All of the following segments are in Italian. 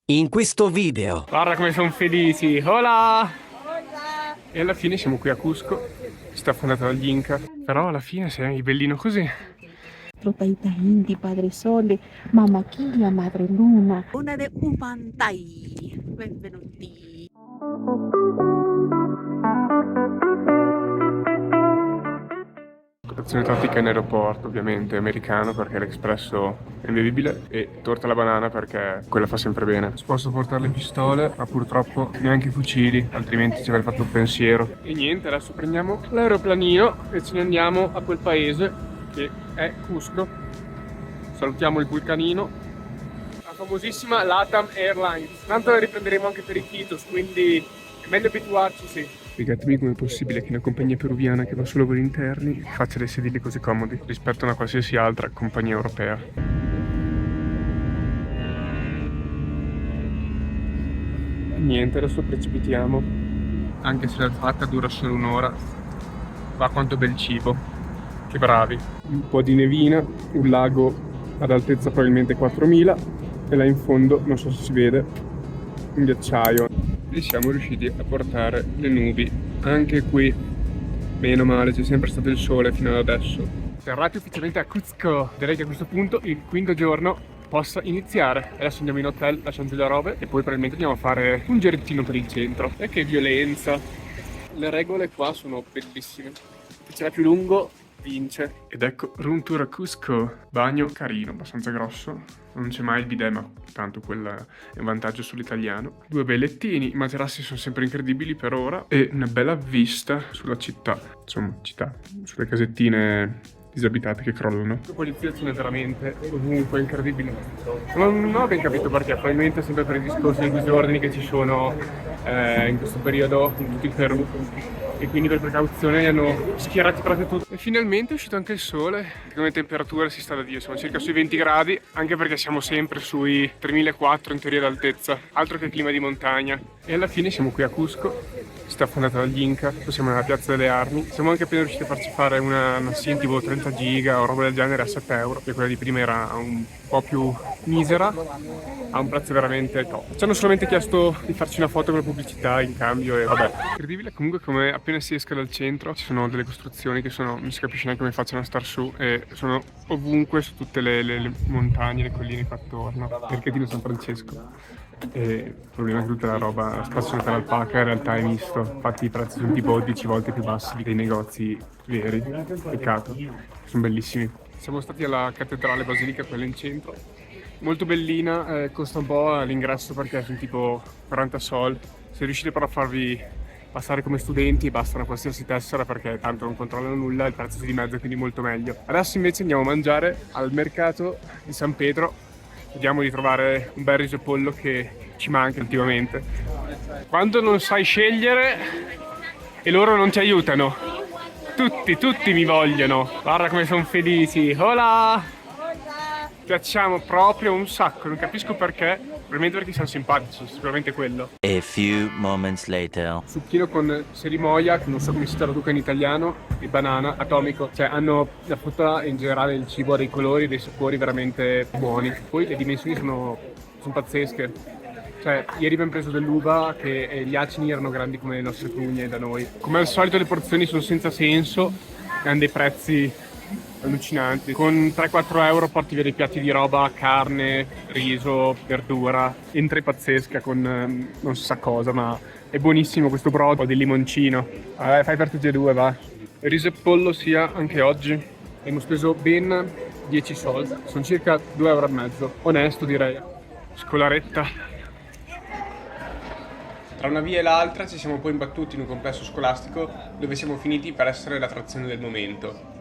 In questo video. Guarda come sono felici. Hola! E alla fine siamo qui a Cusco, città fondata dagli Inca. Però alla fine sei bellino così. Taita Hindi, Padre Sole, Mamma Kia, Madre Luna. Una de Upantai. Benvenuti. Colazione tattica in aeroporto, ovviamente, americano perché l'espresso è imbevibile. E torta alla banana perché quella fa sempre bene. Posso portare le pistole, ma purtroppo neanche i fucili, altrimenti ci avrei fatto un pensiero. E niente, adesso prendiamo l'aeroplanino e ce ne andiamo a quel paese che è Cusco. Salutiamo il vulcanino, la famosissima LATAM Airlines. Tanto la riprenderemo anche per i Iquitos, quindi è meglio abituarci, sì. Spiegatemi com'è possibile che una compagnia peruviana che va solo voli interni faccia dei sedili così comodi rispetto a una qualsiasi altra compagnia europea. Niente, adesso precipitiamo. Anche se la tratta dura solo un'ora. Va quanto bel cibo. Che bravi. Un po' di nevina, un lago ad altezza probabilmente 4000 e là in fondo, non so se si vede, un ghiacciaio. E siamo riusciti a portare le nubi anche qui. Meno male, c'è sempre stato il sole fino ad adesso. Serrati ufficialmente a Cuzco. Direi che a questo punto il quinto giorno possa iniziare. Adesso andiamo in hotel, lasciamo giù le robe e poi probabilmente andiamo a fare un girettino per il centro. E che violenza. Le regole qua sono bellissime. Chi ce l'ha più lungo vince. Ed ecco, room tour a Cusco. Bagno carino, abbastanza grosso. Non c'è mai il bidet, ma tanto quello è un vantaggio sull'italiano. Due bei lettini, i materassi sono sempre incredibili per ora. E una bella vista sulla città. Insomma, città, sulle casettine disabitate che crollano. Le polizie sono veramente ovunque, incredibili. Non ho ben capito perché, probabilmente sempre per i discorsi di disordini che ci sono in questo periodo in tutto il Perù. E quindi per precauzione li hanno schierati quasi tutti. E finalmente è uscito anche il sole. Come temperatura si sta da Dio, siamo circa sui 20 gradi, anche perché siamo sempre sui 3400 in teoria d'altezza, altro che clima di montagna. E alla fine siamo qui a Cusco, città fondata dagli Inca, siamo nella piazza delle armi. Siamo anche appena riusciti a farci fare una SIM tipo 30 giga o roba del genere a 7 euro, e quella di prima era un po' più misera, a un prezzo veramente top. Ci hanno solamente chiesto di farci una foto con la pubblicità in cambio e vabbè. Incredibile comunque come appena si esca dal centro ci sono delle costruzioni che sono, non si capisce neanche come facciano a star su, e sono ovunque su tutte le montagne, le colline qua attorno. Perché di San Francesco. E il problema è che tutta la roba, spazio per alpaca in realtà è misto, infatti i prezzi sono tipo 10 volte più bassi dei negozi veri. Peccato, sono bellissimi. Siamo stati alla cattedrale basilica, quella in centro, molto bellina, costa un po' l'ingresso perché sono tipo 40 sol. Se riuscite però a farvi passare come studenti basta una qualsiasi tessera perché tanto non controllano nulla, il prezzo si dimezza, quindi molto meglio. Adesso invece andiamo a mangiare al mercato di San Pedro. Vediamo di trovare un bel riso e pollo che ci manca ultimamente. Quando non sai scegliere e loro non ti aiutano. Tutti mi vogliono. Guarda come sono felici. Hola! Piacciamo proprio un sacco, non capisco perché. Probabilmente perché siamo simpatici, sicuramente quello. A few moments later. Zucchino con serimoia, che non so come si traduca in italiano, e banana atomico. Cioè hanno la frutta e in generale il cibo ha dei colori, dei sapori veramente buoni. Poi le dimensioni sono pazzesche. Cioè, ieri abbiamo preso dell'uva che gli acini erano grandi come le nostre prugne da noi. Come al solito le porzioni sono senza senso e hanno dei prezzi allucinanti. Con 3-4 euro porti via dei piatti di roba, carne, riso, verdura. Entra pazzesca con non si sa cosa, ma è buonissimo questo brodo del limoncino. Vabbè, fai per tutti e due, va. Riso e pollo sia anche oggi. Abbiamo speso ben 10 soldi, sono circa 2,5 euro. Onesto direi. Scolaretta. Tra una via e l'altra ci siamo poi imbattuti in un complesso scolastico dove siamo finiti per essere l'attrazione del momento.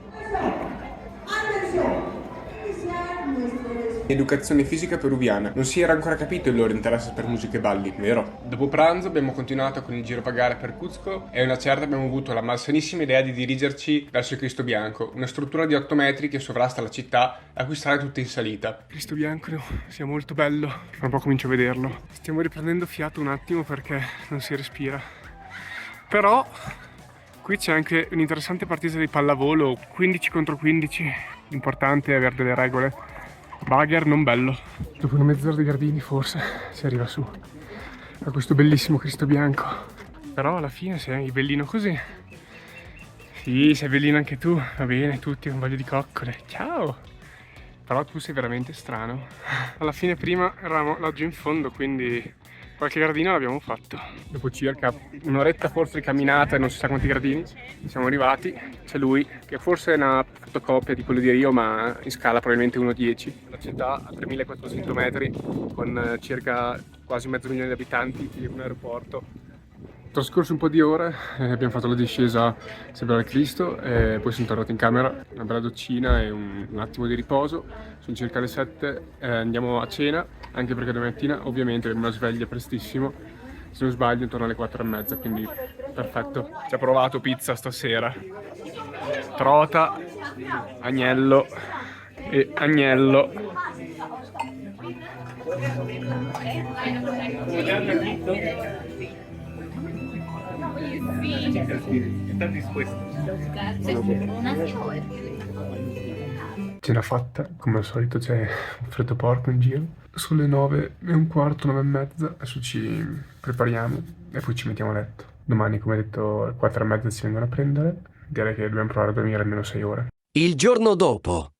Educazione fisica peruviana. Non si era ancora capito il loro interesse per musica e balli, vero? Dopo pranzo abbiamo continuato con il girovagare per Cuzco e a una certa abbiamo avuto la malsanissima idea di dirigerci verso il Cristo Bianco, una struttura di 8 metri che sovrasta la città, a cui stare tutta in salita. Cristo Bianco sia molto bello, fra un po' comincio a vederlo. Stiamo riprendendo fiato un attimo perché non si respira. Però qui c'è anche un'interessante partita di pallavolo, 15 contro 15, l'importante è avere delle regole. Bagger non bello. Dopo una mezz'ora di gradini forse si arriva su a questo bellissimo Cristo bianco. Però alla fine sei bellino così. Sì, sei bellino anche tu, va bene, tutti con voglia di coccole. Ciao! Però tu sei veramente strano. Alla fine prima eravamo laggiù in fondo, quindi qualche gradino l'abbiamo fatto. Dopo circa un'oretta forse di camminata e non si sa quanti gradini siamo arrivati. C'è lui, che forse è una fotocopia di quello di Rio, ma in scala probabilmente 1,10. La città a 3400 metri, con circa quasi mezzo milione di abitanti e un aeroporto. Trascorso un po' di ore abbiamo fatto la discesa sempre al Cristo e poi sono tornato in camera, una bella doccina e un attimo di riposo. Sono circa le 7, andiamo a cena, anche perché domattina ovviamente abbiamo una sveglia prestissimo, se non sbaglio intorno alle 4:30, quindi perfetto. Ci ha provato pizza stasera, trota, agnello e agnello. Cena fatta, come al solito c'è un freddo porco in giro. Sono le 9:15, 9:30, adesso ci prepariamo e poi ci mettiamo a letto. Domani, come detto, alle 4:30 ci vengono a prendere. Direi che dobbiamo provare a dormire almeno 6 ore. Il giorno dopo.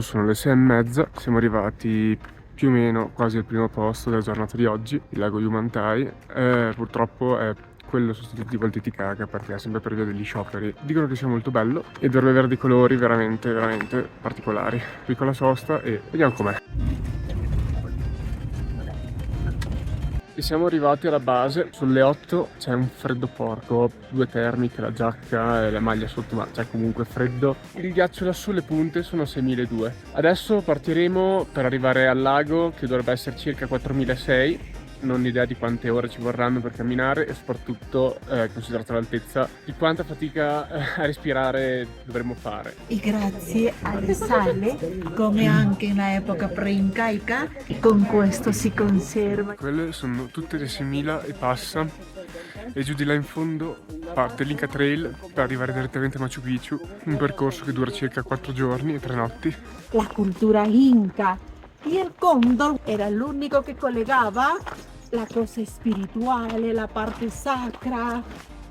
Sono le 6:30, siamo arrivati più o meno quasi al primo posto della giornata di oggi, il lago Yumantai. Purtroppo è quello sostitutivo al Titicaca perché è sempre per via degli scioperi. Dicono che sia molto bello e dovrebbe avere dei colori veramente particolari. Piccola sosta e vediamo com'è. E siamo arrivati alla base, sulle 8 c'è un freddo porco, 2 termiche, la giacca e la maglia sotto, ma c'è comunque freddo. Il ghiaccio lassù, le punte sono 6.200. Adesso partiremo per arrivare al lago, che dovrebbe essere circa 4.600. Non ho idea di quante ore ci vorranno per camminare e soprattutto, considerata l'altezza, di quanta fatica a respirare dovremo fare. E grazie al sale, come anche in epoca pre-incaica, con questo si conserva. Quelle sono tutte le 6.000 e passa, e giù di là in fondo parte l'Inca Trail per arrivare direttamente a Machu Picchu, un percorso che dura circa 4 giorni e 3 notti. La cultura inca. E il condor era l'unico che collegava la cosa spirituale, la parte sacra,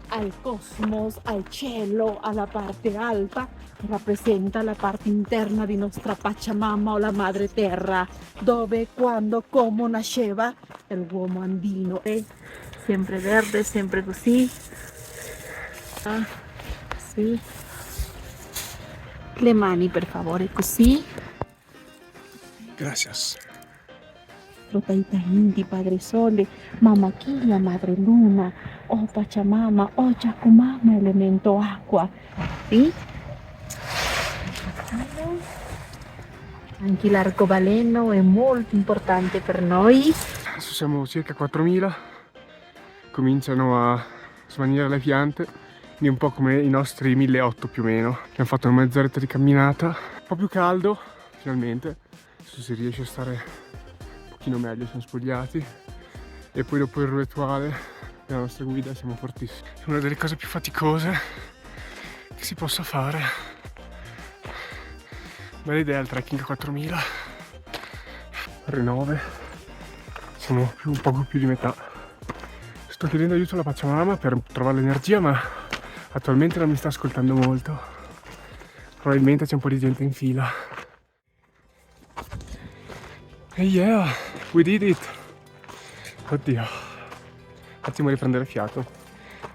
al cosmos, al cielo, alla parte alta, che rappresenta la parte interna di nostra Pachamama o la madre terra, dove, quando, come nasceva l'uomo andino. Sempre verde, sempre così. Ah, sì. Le mani per favore, così. Gracias. Rotaita Inti, Padre Sole, Mamma Kia, Madre Luna, o Pachamama, o Giacomama, elemento acqua. Sì? Anche l'arcobaleno è molto importante per noi. Adesso siamo circa 4.000, cominciano a svanire le piante, quindi un po' come i nostri 1.800 più o meno. Abbiamo fatto una mezz'oretta di camminata, un po' più caldo, finalmente. Adesso si riesce a stare un pochino meglio, siamo spogliati. E poi dopo il rituale della nostra guida siamo fortissimi. È una delle cose più faticose che si possa fare. Bella idea il trekking a 4.000. Ore 9. Siamo un poco più di metà. Sto chiedendo aiuto alla Pachamama per trovare l'energia, ma attualmente non mi sta ascoltando molto. Probabilmente c'è un po' di gente in fila. E yeah, we did it! Oddio, attimo di prendere fiato.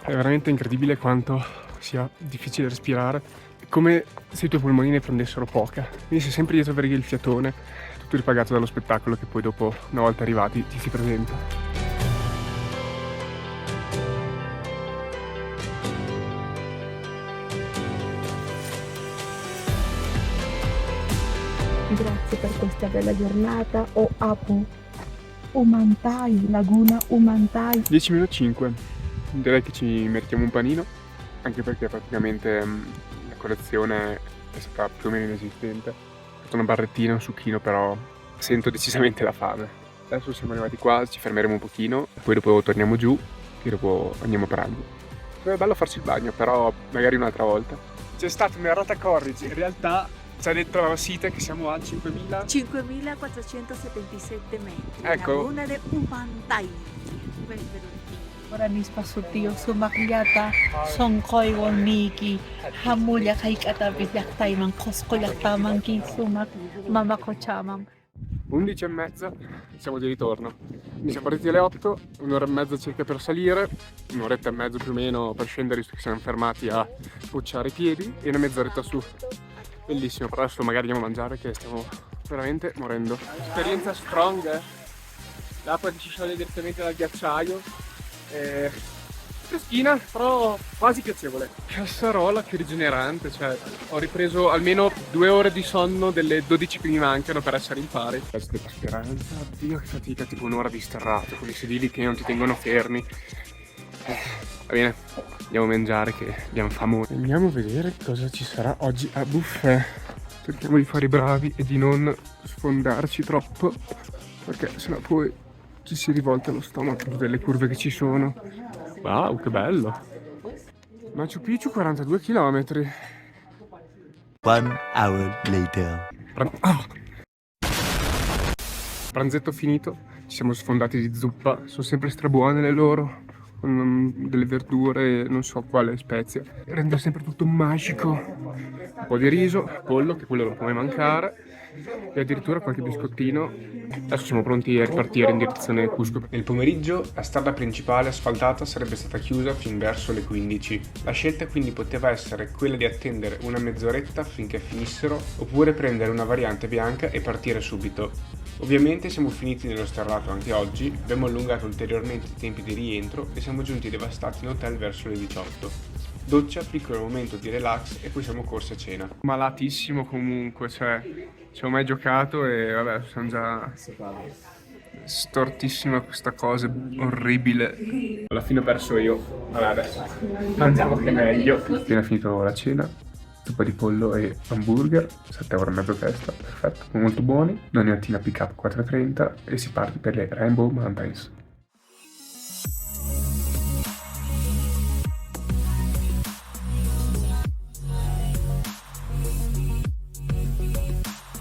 È veramente incredibile quanto sia difficile respirare. È come se i tuoi polmoni ne prendessero poca. Quindi sei sempre dietro a avere il fiatone, tutto ripagato dallo spettacolo che poi dopo, una volta arrivati, ti si presenta. Grazie per questa bella giornata. O Apu Umantai, Laguna Umantai. 10:05. Direi che ci meritiamo un panino, anche perché praticamente la colazione è stata più o meno inesistente. Ho fatto una barrettina, un succhino, però sento decisamente la fame. Adesso siamo arrivati qua, ci fermeremo un pochino, poi dopo torniamo giù e dopo andiamo a pranzo. È bello farsi il bagno, però magari un'altra volta. C'è stata un'errata corrige, in realtà Ci ha detto la Site che siamo a 5.000. 5.477 metri. Ecco. Laguna de Umantay. Ora mi spasutio sumakyata songkoy won miki hamulya kay katabi yak tay man kosko yak tamang ki sumak mama ko chamam. 11:30, siamo di ritorno. Mi siamo partiti alle 8, un'ora e mezza circa per salire, un'oretta e mezza più o meno per scendere, visto che siamo fermati a pucciare i piedi, e una mezz'oretta su. Bellissimo, però adesso magari andiamo a mangiare che stiamo veramente morendo. Esperienza strong, eh? L'acqua che ci scioglie direttamente dal ghiacciaio. Freschina, però quasi piacevole. Cassarola, che rigenerante, cioè ho ripreso almeno 2 ore di sonno delle 12 che mi mancano per essere in pari. Questa speranza, oddio che fatica, tipo un'ora di sterrato, con i sedili che non ti tengono fermi. Va bene, andiamo a mangiare che abbiamo fame. Andiamo a vedere cosa ci sarà oggi a buffet. Cerchiamo di fare i bravi e di non sfondarci troppo, perché sennò poi ci si rivolta lo stomaco delle curve che ci sono. Wow, che bello! Machu Picchu 42 km. 1 hour later. Pranzetto finito, ci siamo sfondati di zuppa, sono sempre strabuone le loro, con delle verdure, non so quale spezia. Rende sempre tutto magico. Un po' di riso, pollo, che quello non può mai mancare, e addirittura qualche biscottino. Adesso siamo pronti a ripartire in direzione Cusco. Nel pomeriggio la strada principale asfaltata sarebbe stata chiusa fin verso le 15. La scelta quindi poteva essere quella di attendere una mezz'oretta finché finissero, oppure prendere una variante bianca e partire subito. Ovviamente siamo finiti nello sterrato anche oggi, abbiamo allungato ulteriormente i tempi di rientro e siamo giunti devastati in hotel verso le 18. Doccia, piccolo momento di relax e poi siamo corsi a cena. Malatissimo comunque, cioè ci ho mai giocato e vabbè, sono già stortissima questa cosa orribile. Alla fine ho perso io. Vabbè, adesso andiamo che è meglio. Appena finito la cena, zuppa di pollo e hamburger, 7,5 € testa, perfetto, molto buoni. Donatina pick up 4,30 e si parte per le Rainbow Mountains.